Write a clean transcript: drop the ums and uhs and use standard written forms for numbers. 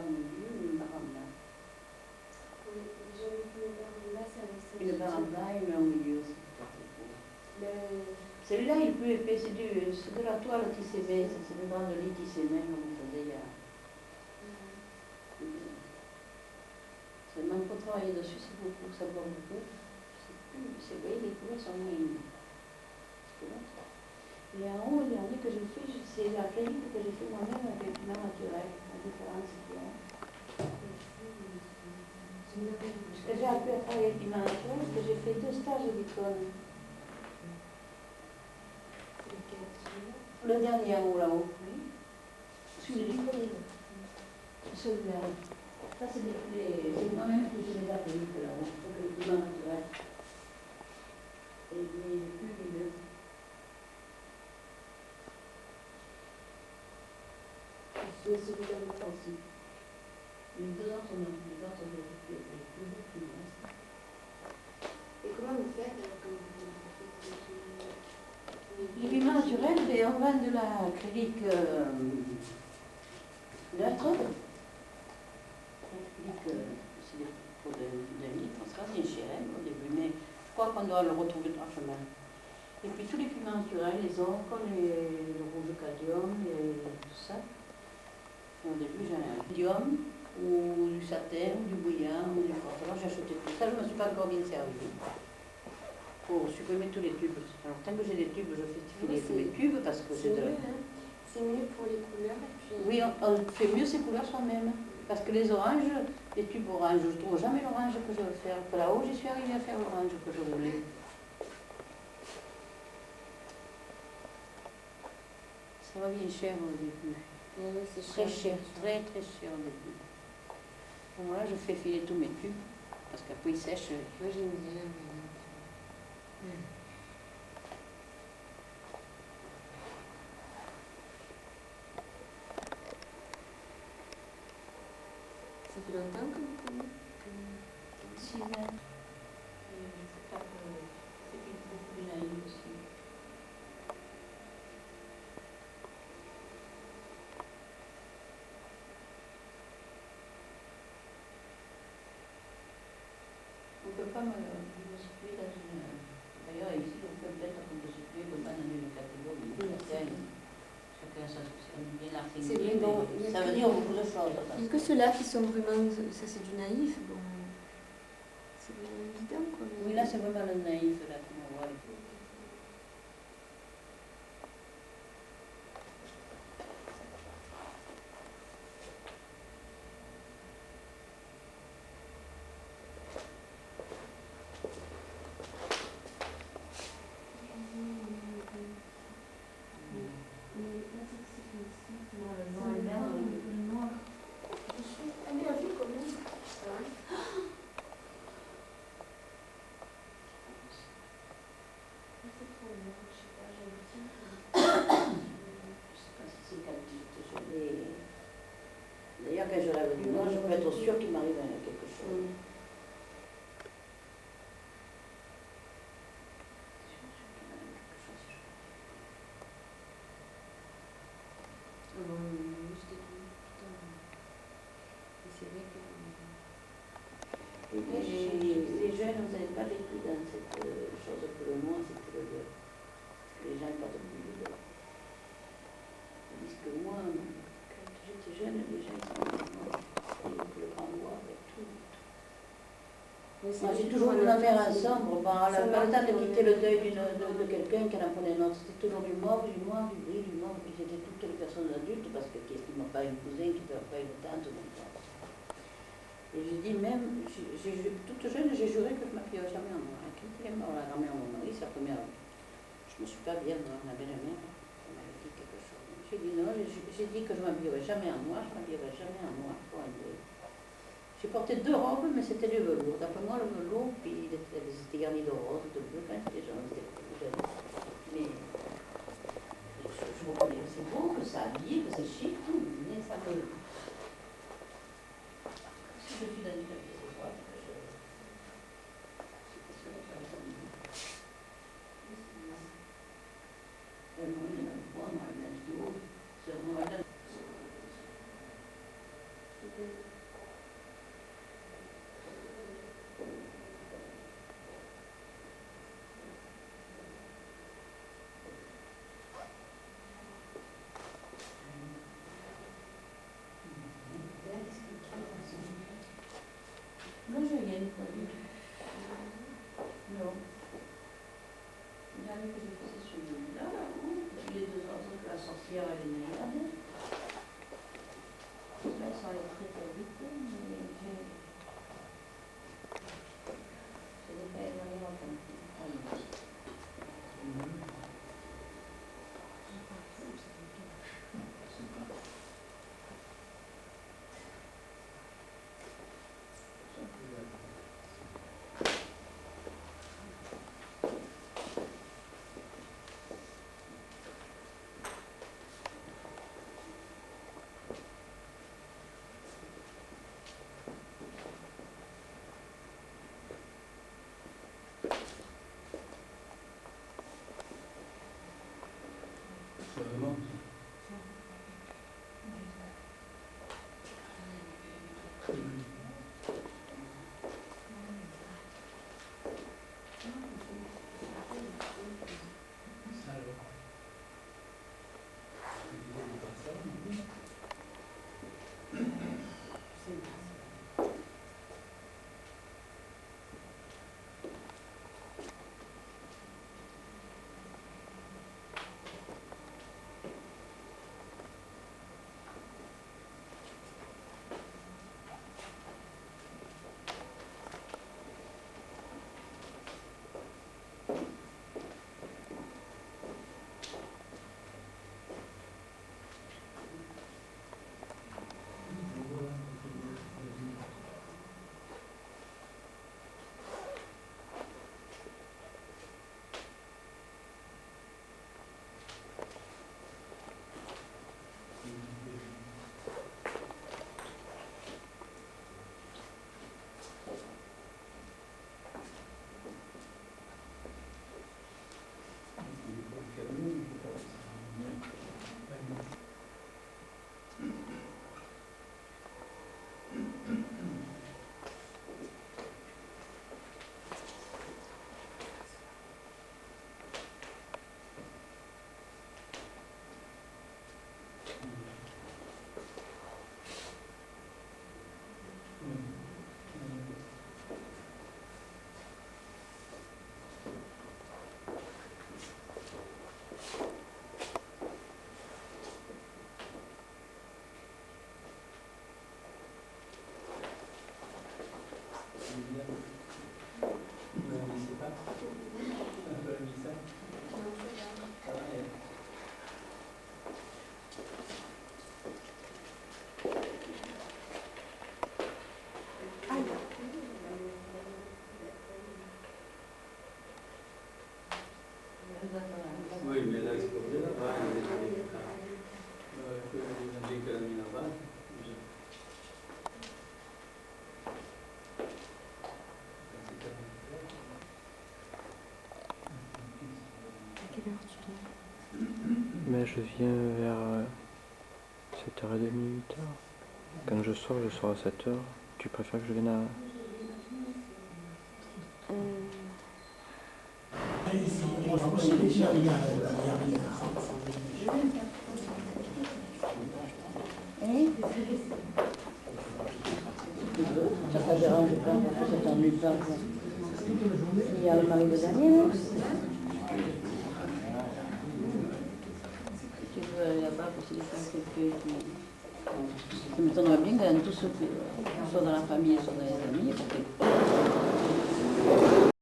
une baranda. Oui, j'ai vu une baranda, c'est avec cette Une baranda et une au milieu aussi, peut-être. Celui-là, il est plus épais, c'est de la toile tissée baisse, c'est des draps de lit tissés main comme on faisait il y a. C'est même pour travailler dessus, c'est beaucoup, ça boit beaucoup. C'est vrai, les couleurs sont moins. Et en haut, le dernier que j'ai fait, c'est l'acrylique que j'ai fait moi-même avec du piment naturel, la différence qu'il y a. Ce que j'ai appris à travailler avec du piment naturel, c'est que j'ai fait 2 stages d'icône. Le dernier en haut là-haut, oui. Celui-là. Ça, c'est moi-même que j'ai les acryliques là-haut, avec le piment naturel. Et les plus c'est celui-là aussi. Les deux autres sont les plus minces. Et comment vous faites Les piments naturels, on vend de l'acrylique neutre. L'acrylique, c'est des pots d'un litre, ça c'est cher au début, mais je crois qu'on doit le retrouver dans le chemin. Et puis tous les piments naturels, les ocres, le rouge cadmium, tout ça. Au début, j'ai un médium, ou du satin, ou du bouillon, ou du force. Alors j'ai acheté tout ça, je ne me suis pas encore bien servie pour supprimer tous les tubes. Alors tant que j'ai des tubes, je fais filer tous les tubes parce que c'est mieux, hein. C'est mieux pour les couleurs. Et puis... Oui, on fait mieux ces couleurs soi-même. Parce que les oranges, les tubes oranges, je ne trouve jamais l'orange que je veux faire. Là-haut, j'y suis arrivée à faire l'orange que je voulais. Ça va bien cher au début. Oui, c'est très cher, très très cher au début. Bon, là, je fais filer tous mes tubes, parce qu'après ils sèchent. Moi j'aime bien. Ça fait longtemps que vous connaissez 6 ans. C'est beaucoup de naïf aussi. On ne peut pas me situer dans une... D'ailleurs, ici, on peut peut-être me situer de pas dans une catégorie. Chacun sa bien l'articulé, bon, ça veut dire beaucoup de choses. Il n'y a que ceux-là qui sont vraiment... Ça, c'est du naïf. Bon, c'est vraiment évident, quoi. Oui, là, c'est vraiment le naïf, là, qu'on voit. D'ailleurs, quand je lave du noir, je peux être sûre qu'il m'arrive quelque chose. Les jeunes, vous n'avez pas vécu dans cette chose que le noir, c'est que les gens portent plus de l'eau. Tandis que moi, quand j'étais jeune, les gens sont noirs. Et le grand noir avec tout. Moi, j'ai toujours eu la mère sombre. Pas le temps de quitter le deuil de quelqu'un qui en apprenait un autre. C'était toujours du mauve, du noir, du gris, du mauve. Puis c'était toutes les personnes adultes, parce que qu'est-ce qui m'a pas une cousin, qui ne pas une tante, donc. Et j'ai dit même, toute jeune, j'ai juré que je ne m'habillerais jamais en noir. Quand il est mort, la grand-mère de mon mari, sa première, je ne me suis pas bien, ma belle-mère, elle m'avait dit quelque chose. J'ai dit non, j'ai dit que je ne m'habillerais jamais en noir, je ne m'habillerais jamais en noir pour un deuil. J'ai porté 2 robes, mais c'était du velours. D'après moi, le velours, puis elles étaient garnies de rose, de bleu, quand j'étais jeune, c'était plus jeune. Mais je reconnais que c'est beau, que ça habille, que c'est chic, tout, mais ça me... Si je suis dans une pièce de bois, je... semaine, pas du tout. Non. Le dernier que j'ai fait, c'est celui-là. Depuis les 2 ans que la sorcière, elle est malade. Là, ça allait très très vite, mais c'est pas énormément comme ça. Oui, mais là, c'est comme là-bas, il y a des cas. Que la mine là-bas. À quelle heure tu viens? Mais je viens vers 7h30, 8h. Quand je sors à 7h. Tu préfères que je vienne à... Ça ne dérange pas, parce que ça t'ennuie pas. Il y a le mari de Daniel. Si tu veux aller là-bas pour s'il fait quelqu'un qui... Ça m'étonnerait bien qu'il y ait tous ceux qui soient dans la famille et soient dans les amis.